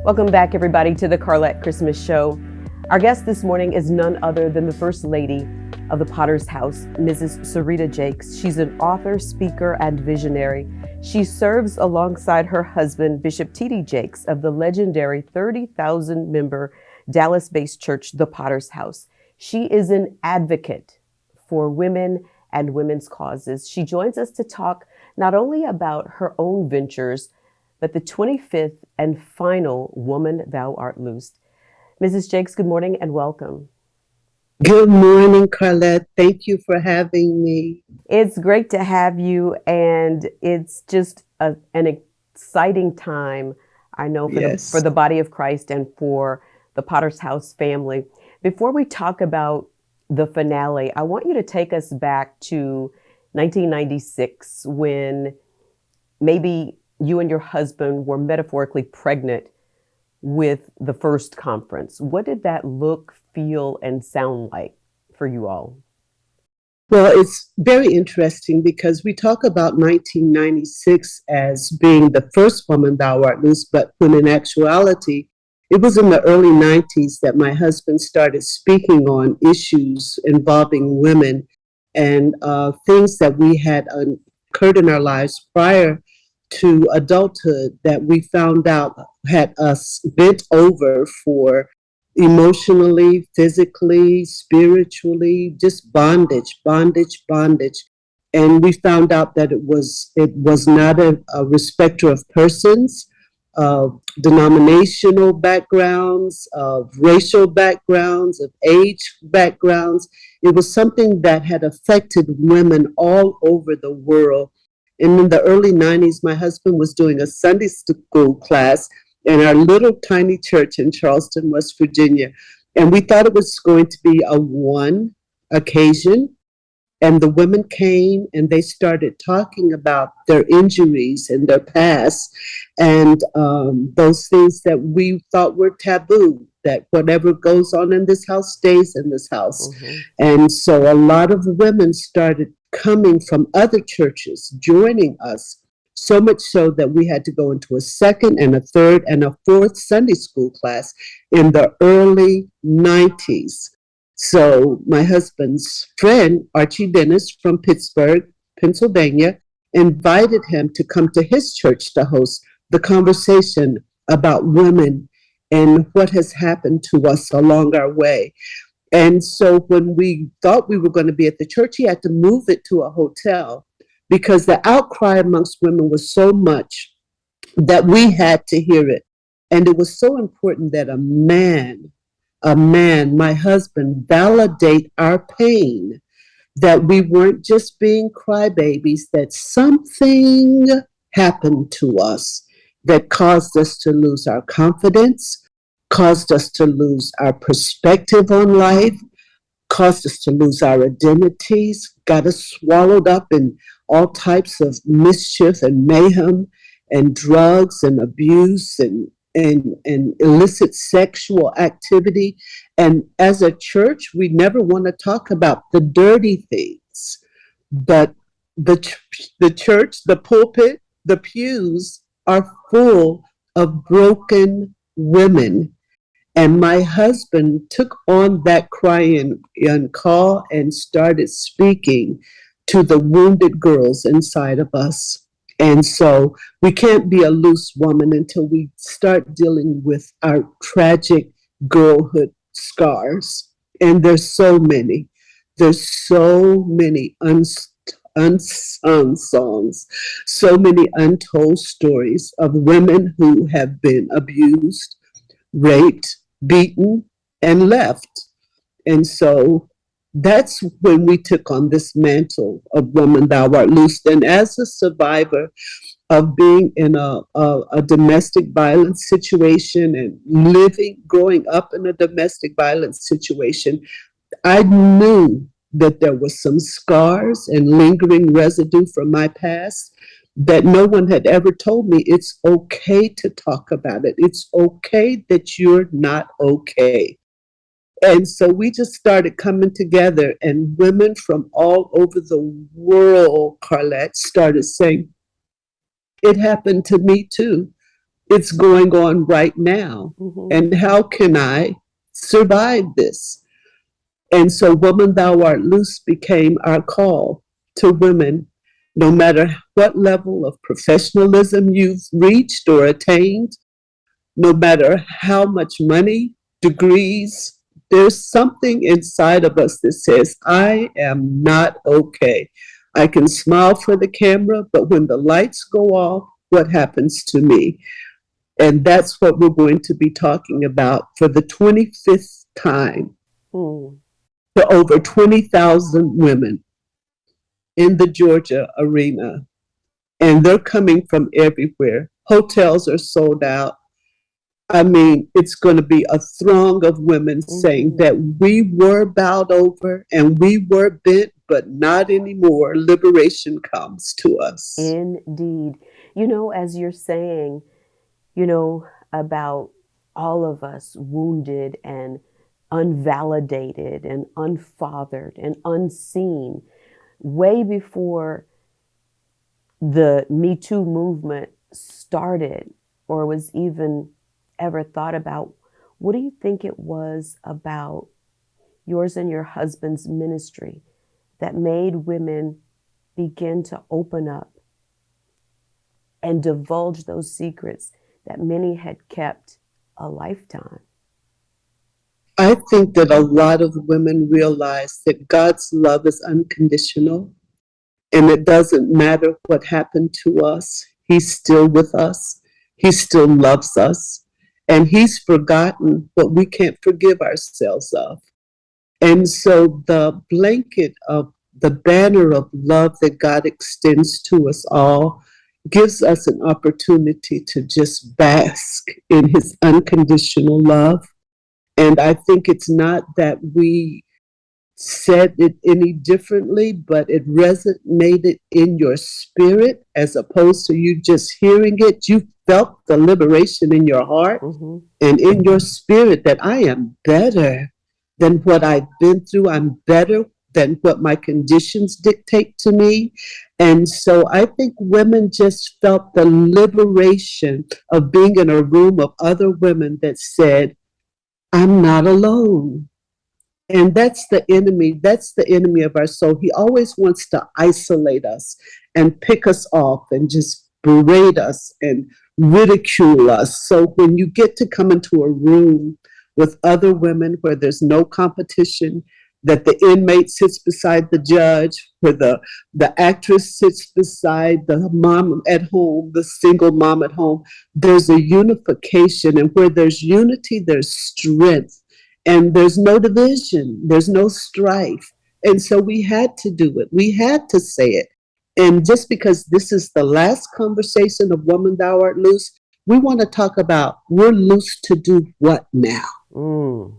Welcome back, everybody, to the Carlette Christmas Show. Our guest this morning is none other than the First Lady of the Potter's House, Mrs. Serita Jakes. She's an author, speaker, and visionary. She serves alongside her husband, Bishop T.D. Jakes, of the legendary 30,000-member Dallas-based church, the Potter's House. She is an advocate for women and women's causes. She joins us to talk not only about her own ventures, but the 25th and final Woman Thou Art Loosed. Mrs. Jakes, good morning and welcome. Good morning, Carlette. Thank you for having me. It's great to have you, and it's just an exciting time, I know, for the body of Christ and for the Potter's House family. Before we talk about the finale, I want you to take us back to 1996 when maybe you and your husband were metaphorically pregnant with the first conference. What did that look, feel, and sound like for you all? Well, it's very interesting because we talk about 1996 as being the first Woman Thou Art Loosed, but when in actuality, it was in the early 90s that my husband started speaking on issues involving women and things that we had occurred in our lives prior to adulthood that we found out had us bent over for emotionally, physically, spiritually, just bondage. And we found out that it was not a respecter of persons, of denominational backgrounds, of racial backgrounds, of age backgrounds. It was something that had affected women all over the world. And in the early 90s, my husband was doing a Sunday school class in our little tiny church in Charleston, West Virginia. And we thought it was going to be a one occasion. And the women came and they started talking about their injuries and their past and those things that we thought were taboo, that whatever goes on in this house stays in this house. Mm-hmm. And so a lot of women started coming from other churches, joining us, so much so that we had to go into a second and a third and a fourth Sunday school class in the early 90s. So my husband's friend, Archie Dennis from Pittsburgh, Pennsylvania, invited him to come to his church to host the conversation about women and what has happened to us along our way. And so when we thought we were going to be at the church, he had to move it to a hotel because the outcry amongst women was so much that we had to hear it. And it was so important that a man, my husband, validate our pain, that we weren't just being crybabies, that something happened to us that caused us to lose our confidence, caused us to lose our perspective on life, caused us to lose our identities, got us swallowed up in all types of mischief and mayhem and drugs and abuse and illicit sexual activity. And as a church, we never want to talk about the dirty things, but the church, the pulpit, the pews are full of broken women. And my husband took on that crying call and started speaking to the wounded girls inside of us. And so we can't be a loose woman until we start dealing with our tragic girlhood scars. And there's so many. There's so many unsung songs, so many untold stories of women who have been abused, raped, beaten, and left. And so that's when we took on this mantle of Woman Thou Art Loosed. And as a survivor of being in a domestic violence situation and growing up in a domestic violence situation, I knew that there was some scars and lingering residue from my past that no one had ever told me it's okay to talk about it. It's okay that you're not okay. And so we just started coming together, and women from all over the world, Carlette, started saying, it happened to me too. It's going on right now. Mm-hmm. And how can I survive this? And so, Woman Thou Art Loose became our call to women, no matter what level of professionalism you've reached or attained, no matter how much money, degrees, there's something inside of us that says, I am not okay. I can smile for the camera, but when the lights go off, what happens to me? And that's what we're going to be talking about for the 25th time Mm. to over 20,000 women in the Georgia arena. And they're coming from everywhere. Hotels are sold out. I mean, it's going to be a throng of women saying Mm-hmm. that we were bowed over and we were bent, but not anymore. Liberation comes to us. Indeed. You know, as you're saying, you know, about all of us wounded and unvalidated and unfathered and unseen, way before the Me Too movement started or was even ever thought about, what do you think it was about yours and your husband's ministry that made women begin to open up and divulge those secrets that many had kept a lifetime? I think that a lot of women realize that God's love is unconditional and it doesn't matter what happened to us. He's still with us. He still loves us. And He's forgotten what we can't forgive ourselves of. And so the blanket of the banner of love that God extends to us all gives us an opportunity to just bask in His unconditional love. And I think it's not that we said it any differently, but it resonated in your spirit as opposed to you just hearing it. You felt the liberation in your heart Mm-hmm. and in your spirit that I am better than what I've been through. I'm better than what my conditions dictate to me. And so I think women just felt the liberation of being in a room of other women that said, I'm not alone. And that's the enemy. That's the enemy of our soul. He always wants to isolate us and pick us off and just berate us and ridicule us. So when you get to come into a room with other women where there's no competition, that the inmate sits beside the judge, where the actress sits beside the mom at home, the single mom at home, there's a unification. And where there's unity, there's strength. And there's no division, there's no strife. And so we had to do it. We had to say it. And just because this is the last conversation of Woman Thou Art Loose, we want to talk about we're loose to do what now? Mm.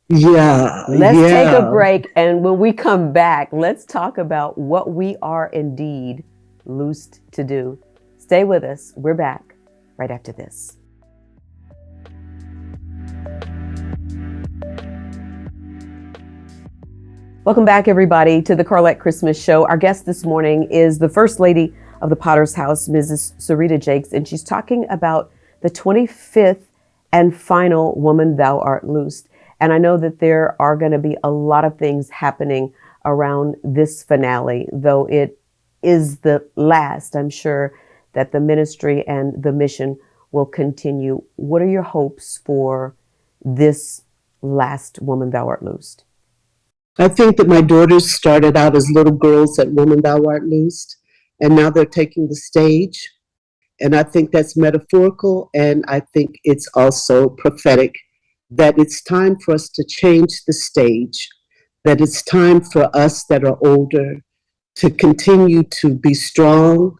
Yeah, Let's take a yeah. break. And when we come back, let's talk about what we are indeed loosed to do. Stay with us. We're back right after this. Welcome back, everybody, to the Carlette Christmas Show. Our guest this morning is the First Lady of the Potter's House, Mrs. Serita Jakes, and she's talking about the 25th and final Woman Thou Art Loosed. And I know that there are going to be a lot of things happening around this finale, though it is the last. I'm sure that the ministry and the mission will continue. What are your hopes for this last Woman Thou Art Loosed? I think that my daughters started out as little girls at Woman Thou Art Loosed, and now they're taking the stage. And I think that's metaphorical, and I think it's also prophetic that it's time for us to change the stage, that it's time for us that are older to continue to be strong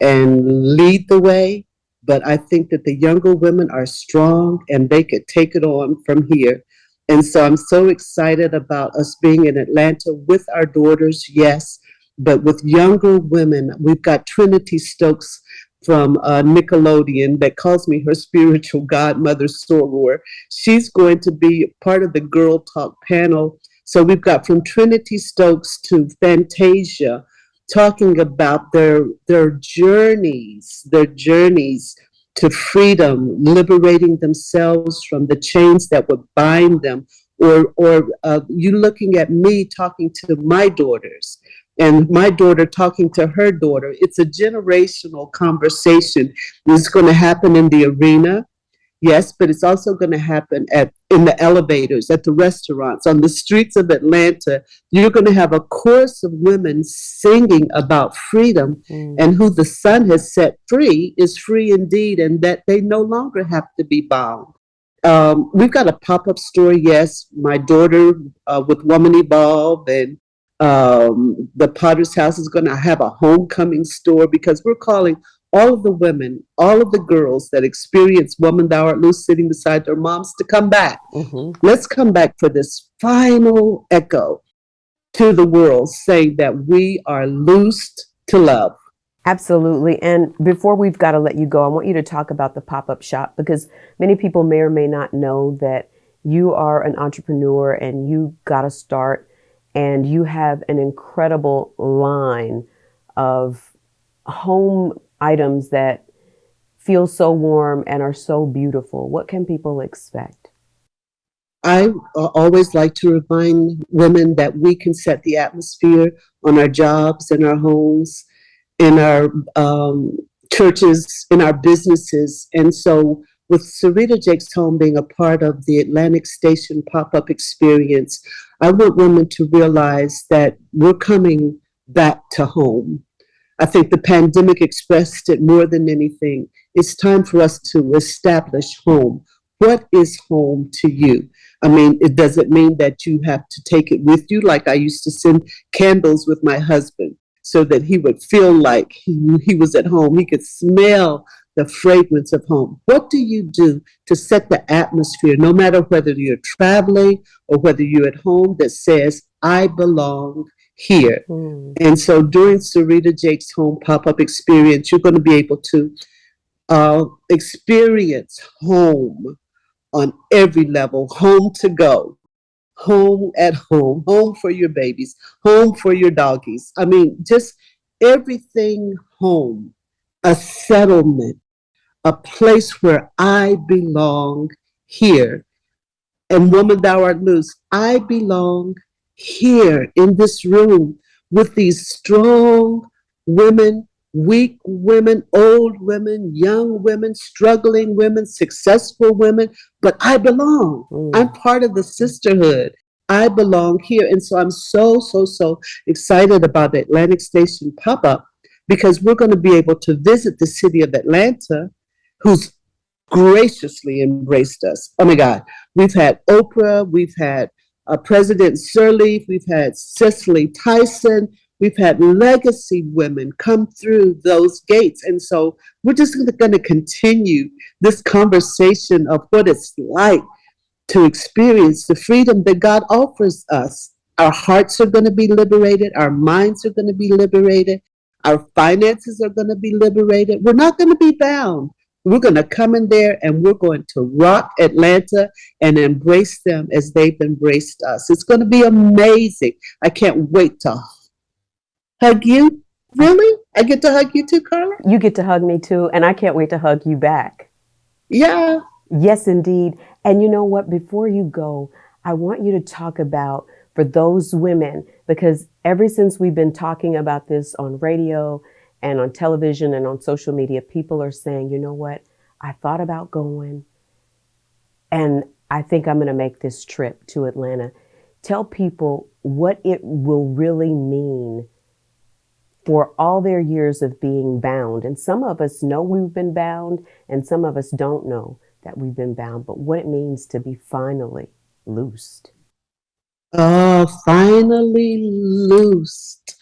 and lead the way. But I think that the younger women are strong and they could take it on from here. And so I'm so excited about us being in Atlanta with our daughters, yes, but with younger women. We've got Trinity Stokes from Nickelodeon that calls me her spiritual godmother soror. She's going to be part of the Girl Talk panel. So we've got from Trinity Stokes to Fantasia talking about their journeys to freedom, liberating themselves from the chains that would bind them, or you looking at me talking to my daughters and my daughter talking to her daughter. It's a generational conversation. It's going to happen in the arena. Yes, but it's also going to happen in the elevators, at the restaurants, on the streets of Atlanta. You're going to have a chorus of women singing about freedom, and who the Son has set free is free indeed, and that they no longer have to be bound. We've got a pop-up store, yes. My daughter with Woman Evolve and the Potter's House is going to have a homecoming store, because we're calling all of the women, all of the girls that experience Woman Thou Art Loose sitting beside their moms to come back. Let's come back for this final echo to the world, saying that we are loosed to love. Absolutely. And before we've got to let you go, I want you to talk about the pop-up shop, because many people may or may not know that you are an entrepreneur and you got a start, and you have an incredible line of home items that feel so warm and are so beautiful. What can people expect? I always like to remind women that we can set the atmosphere on our jobs, in our homes, in our churches, in our businesses. And so with Serita Jake's home being a part of the Atlantic Station pop-up experience, I want women to realize that we're coming back to home. I think the pandemic expressed it more than anything. It's time for us to establish home. What is home to you? I mean, it doesn't mean that you have to take it with you. Like I used to send candles with my husband so that he would feel like he was at home. He could smell the fragrance of home. What do you do to set the atmosphere, no matter whether you're traveling or whether you're at home, that says, I belong here? And so during Serita Jake's home pop-up experience, you're going to be able to experience home on every level. Home to go, home at home, home for your babies, home for your doggies. I mean, just everything home, a settlement, a place where I belong here. And Woman Thou Art Loose, I belong here in this room with these strong women, weak women, old women, young women, struggling women, successful women, but I belong. I'm part of the sisterhood. I belong here. And so I'm so excited about the Atlantic Station pop-up, because we're going to be able to visit the city of Atlanta, who's graciously embraced us. Oh my God. We've had Oprah, we've had President Sirleaf, we've had Cicely Tyson, we've had legacy women come through those gates. And so we're just going to continue this conversation of what it's like to experience the freedom that God offers us. Our hearts are going to be liberated. Our minds are going to be liberated. Our finances are going to be liberated. We're not going to be bound. We're going to come in there and we're going to rock Atlanta and embrace them as they've embraced us. It's going to be amazing. I can't wait to hug you. Really? I get to hug you too, Carla? You get to hug me too, and I can't wait to hug you back. Yeah. Yes, indeed. And you know what? Before you go, I want you to talk about, for those women, because ever since we've been talking about this on radio and on television and on social media, people are saying, you know what? I thought about going, and I think I'm going to make this trip to Atlanta. Tell people what it will really mean for all their years of being bound. And some of us know we've been bound, and some of us don't know that we've been bound, but what it means to be finally loosed. Finally loosed.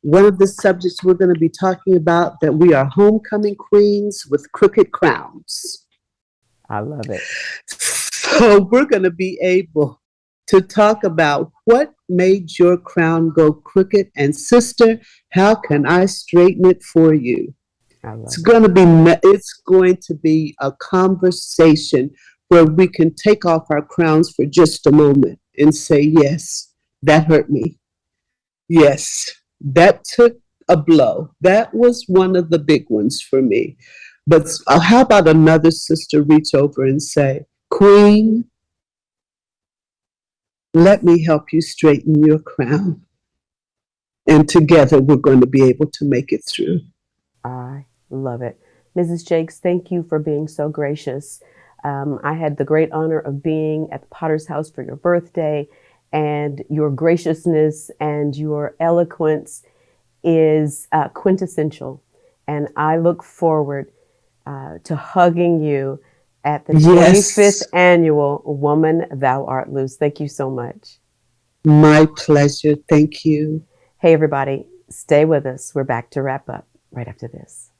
One of the subjects we're going to be talking about, that we are homecoming queens with crooked crowns. I love it. So we're going to be able to talk about what made your crown go crooked, and sister, how can I straighten it for you? It's going to be a conversation where we can take off our crowns for just a moment and say, yes, that hurt me. Yes, that took a blow. That was one of the big ones for me. But how about another sister reach over and say, Queen, let me help you straighten your crown. And together we're going to be able to make it through. I love it. Mrs. Jakes, thank you for being so gracious. I had the great honor of being at the Potter's House for your birthday, and your graciousness and your eloquence is quintessential. And I look forward to hugging you at the 25th Yes, annual Woman Thou Art Loose. Thank you so much. my pleasure. Thank you. Hey, everybody, stay with us. We're back to wrap up right after this.